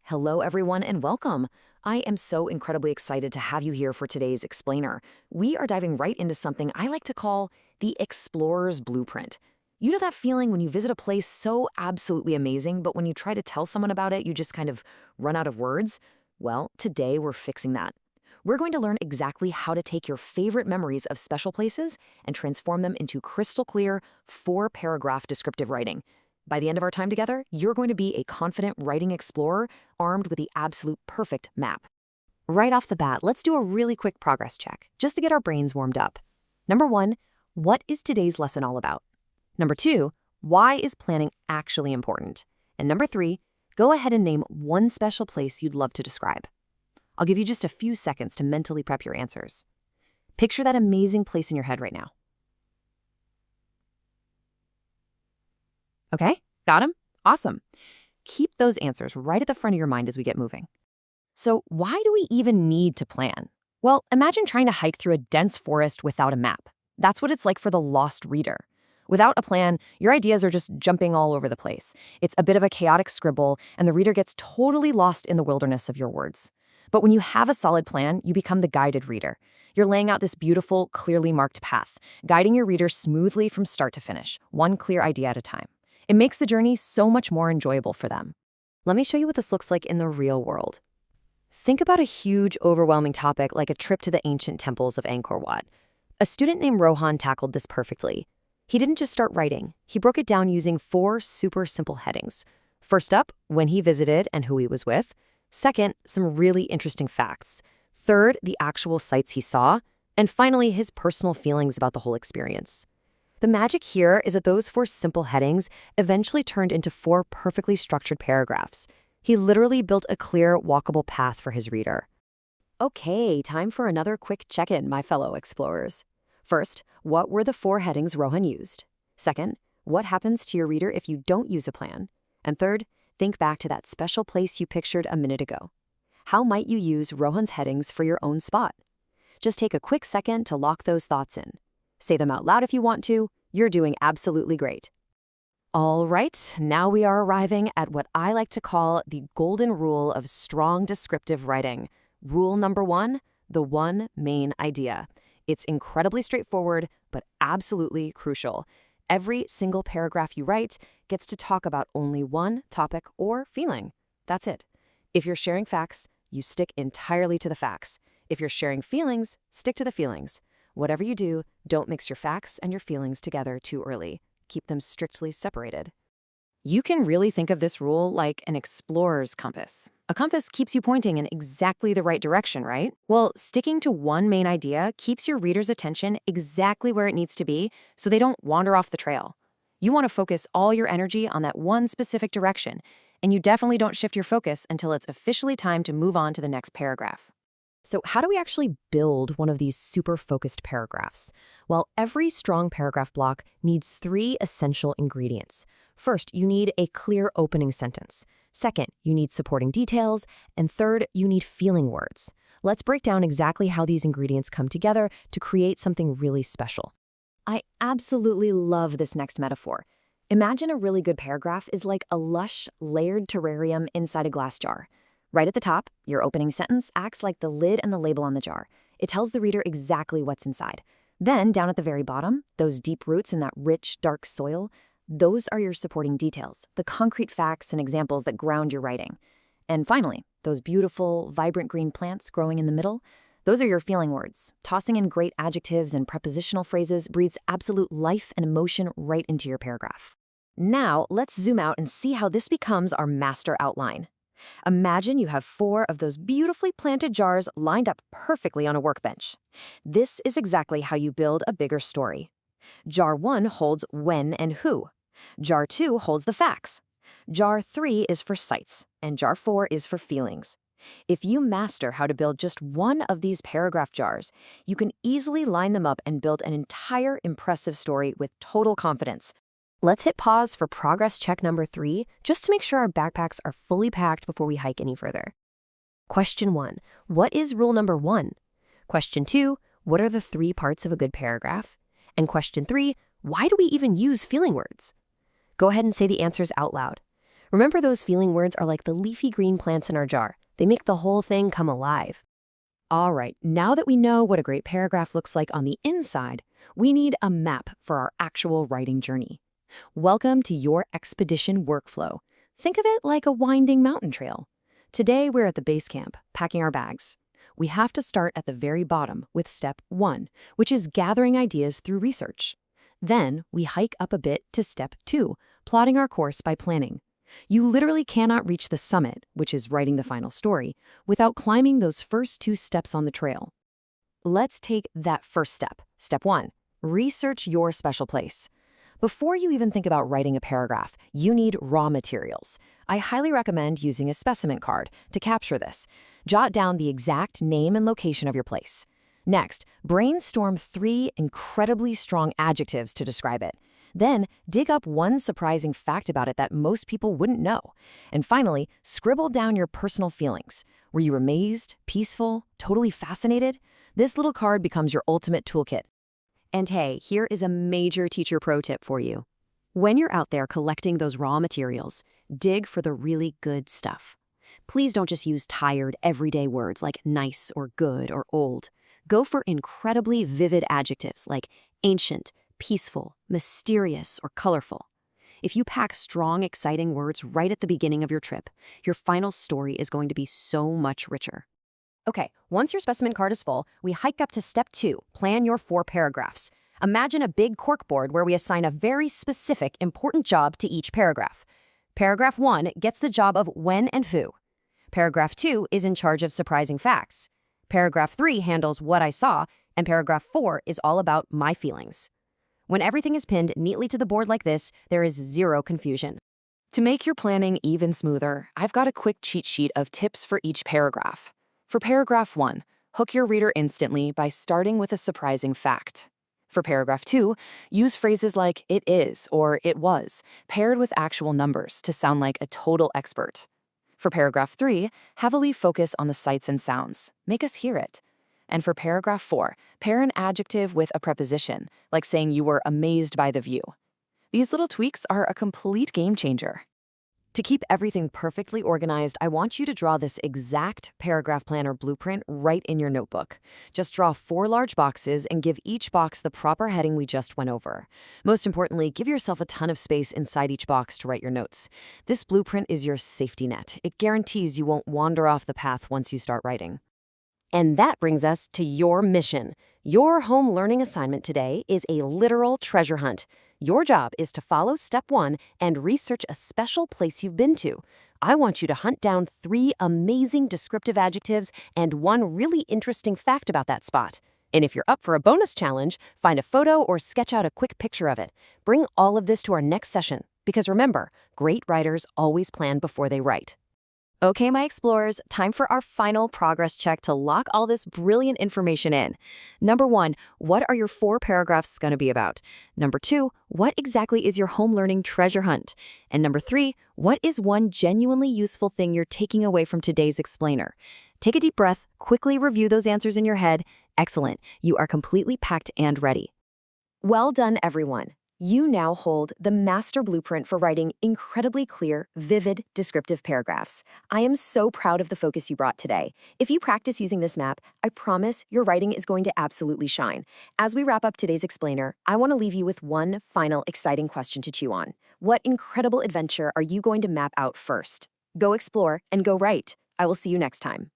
Hello, everyone, and welcome. I am so incredibly excited to have you here for today's explainer. We are diving right into something I like to call the explorer's blueprint. You know that feeling when you visit a place so absolutely amazing, but when you try to tell someone about it, you just kind of run out of words? Well, today we're fixing that. We're going to learn exactly how to take your favorite memories of special places and transform them into crystal clear, 4-paragraph descriptive writing. By the end of our time together, you're going to be a confident writing explorer armed with the absolute perfect map. Right off the bat, let's do a really quick progress check, just to get our brains warmed up. Number 1, what is today's lesson all about? Number 2, why is planning actually important? And number 3, go ahead and name one special place you'd love to describe. I'll give you just a few seconds to mentally prep your answers. Picture that amazing place in your head right now. Okay, got 'em? Awesome. Keep those answers right at the front of your mind as we get moving. So why do we even need to plan? Well, imagine trying to hike through a dense forest without a map. That's what it's like for the lost reader. Without a plan, your ideas are just jumping all over the place. It's a bit of a chaotic scribble, and the reader gets totally lost in the wilderness of your words. But when you have a solid plan, you become the guided reader. You're laying out this beautiful, clearly marked path, guiding your reader smoothly from start to finish, one clear idea at a time. It makes the journey so much more enjoyable for them. Let me show you what this looks like in the real world. Think about a huge, overwhelming topic like a trip to the ancient temples of Angkor Wat. A student named Rohan tackled this perfectly. He didn't just start writing. He broke it down using 4 super simple headings. First up, when he visited and who he was with. Second, some really interesting facts. Third, the actual sights he saw. And finally, his personal feelings about the whole experience. The magic here is that those 4 simple headings eventually turned into 4 perfectly structured paragraphs. He literally built a clear, walkable path for his reader. Okay, time for another quick check-in, my fellow explorers. First, what were the 4 headings Rohan used? Second, what happens to your reader if you don't use a plan? And third, think back to that special place you pictured a minute ago. How might you use Rohan's headings for your own spot? Just take a quick second to lock those thoughts in. Say them out loud if you want to. You're doing absolutely great. All right, now we are arriving at what I like to call the golden rule of strong descriptive writing. Rule number 1, the one main idea. It's incredibly straightforward, but absolutely crucial. Every single paragraph you write gets to talk about only one topic or feeling. That's it. If you're sharing facts, you stick entirely to the facts. If you're sharing feelings, stick to the feelings. Whatever you do, don't mix your facts and your feelings together too early. Keep them strictly separated. You can really think of this rule like an explorer's compass. A compass keeps you pointing in exactly the right direction, right? Well, sticking to one main idea keeps your reader's attention exactly where it needs to be so they don't wander off the trail. You want to focus all your energy on that one specific direction, and you definitely don't shift your focus until it's officially time to move on to the next paragraph. So how do we actually build one of these super focused paragraphs? Well, every strong paragraph block needs 3 essential ingredients. First, you need a clear opening sentence. Second, you need supporting details. And third, you need feeling words. Let's break down exactly how these ingredients come together to create something really special. I absolutely love this next metaphor. Imagine a really good paragraph is like a lush, layered terrarium inside a glass jar. Right at the top, your opening sentence acts like the lid and the label on the jar. It tells the reader exactly what's inside. Then, down at the very bottom, those deep roots in that rich, dark soil, those are your supporting details, the concrete facts and examples that ground your writing. And finally, those beautiful, vibrant green plants growing in the middle, those are your feeling words. Tossing in great adjectives and prepositional phrases breathes absolute life and emotion right into your paragraph. Now, let's zoom out and see how this becomes our master outline. Imagine you have 4 of those beautifully planted jars lined up perfectly on a workbench. This is exactly how you build a bigger story. Jar 1 holds when and who. Jar 2 holds the facts. Jar 3 is for sights, and Jar 4 is for feelings. If you master how to build just one of these paragraph jars, you can easily line them up and build an entire impressive story with total confidence. Let's hit pause for progress check number 3, just to make sure our backpacks are fully packed before we hike any further. Question 1. What is rule number 1? Question 2. What are the 3 parts of a good paragraph? And question 3. Why do we even use feeling words? Go ahead and say the answers out loud. Remember, those feeling words are like the leafy green plants in our jar. They make the whole thing come alive. All right, now that we know what a great paragraph looks like on the inside, we need a map for our actual writing journey. Welcome to your expedition workflow. Think of it like a winding mountain trail. Today, we're at the base camp, packing our bags. We have to start at the very bottom with step 1, which is gathering ideas through research. Then, we hike up a bit to step 2, plotting our course by planning. You literally cannot reach the summit, which is writing the final story, without climbing those first 2 steps on the trail. Let's take that first step. Step 1, research your special place. Before you even think about writing a paragraph, you need raw materials. I highly recommend using a specimen card to capture this. Jot down the exact name and location of your place. Next, brainstorm 3 incredibly strong adjectives to describe it. Then, dig up one surprising fact about it that most people wouldn't know. And finally, scribble down your personal feelings. Were you amazed, peaceful, totally fascinated? This little card becomes your ultimate toolkit. And hey, here is a major teacher pro tip for you. When you're out there collecting those raw materials, dig for the really good stuff. Please don't just use tired, everyday words like nice or good or old. Go for incredibly vivid adjectives like ancient, peaceful, mysterious, or colorful. If you pack strong, exciting words right at the beginning of your trip, your final story is going to be so much richer. Okay, once your specimen card is full, we hike up to step 2, plan your 4 paragraphs. Imagine a big corkboard where we assign a very specific, important job to each paragraph. Paragraph 1 gets the job of when and who. Paragraph 2 is in charge of surprising facts. Paragraph 3 handles what I saw, and paragraph 4 is all about my feelings. When everything is pinned neatly to the board like this, there is zero confusion. To make your planning even smoother, I've got a quick cheat sheet of tips for each paragraph. For paragraph 1, hook your reader instantly by starting with a surprising fact. For paragraph 2, use phrases like it is or it was, paired with actual numbers to sound like a total expert. For paragraph 3, heavily focus on the sights and sounds. Make us hear it. And for paragraph 4, pair an adjective with a preposition, like saying you were amazed by the view. These little tweaks are a complete game changer. To keep everything perfectly organized, I want you to draw this exact paragraph planner blueprint right in your notebook. Just draw 4 large boxes and give each box the proper heading we just went over. Most importantly, give yourself a ton of space inside each box to write your notes. This blueprint is your safety net. It guarantees you won't wander off the path once you start writing. And that brings us to your mission. Your home learning assignment today is a literal treasure hunt. Your job is to follow step 1 and research a special place you've been to. I want you to hunt down 3 amazing descriptive adjectives and 1 really interesting fact about that spot. And if you're up for a bonus challenge, find a photo or sketch out a quick picture of it. Bring all of this to our next session, because remember, great writers always plan before they write. Okay, my explorers, time for our final progress check to lock all this brilliant information in. Number 1, what are your 4 paragraphs going to be about? Number 2, what exactly is your home learning treasure hunt? And number 3, what is one genuinely useful thing you're taking away from today's explainer? Take a deep breath, quickly review those answers in your head. Excellent, you are completely packed and ready. Well done, everyone. You now hold the master blueprint for writing incredibly clear, vivid, descriptive paragraphs. I am so proud of the focus you brought today. If you practice using this map, I promise your writing is going to absolutely shine. As we wrap up today's explainer, I want to leave you with one final exciting question to chew on. What incredible adventure are you going to map out first? Go explore and go write. I will see you next time.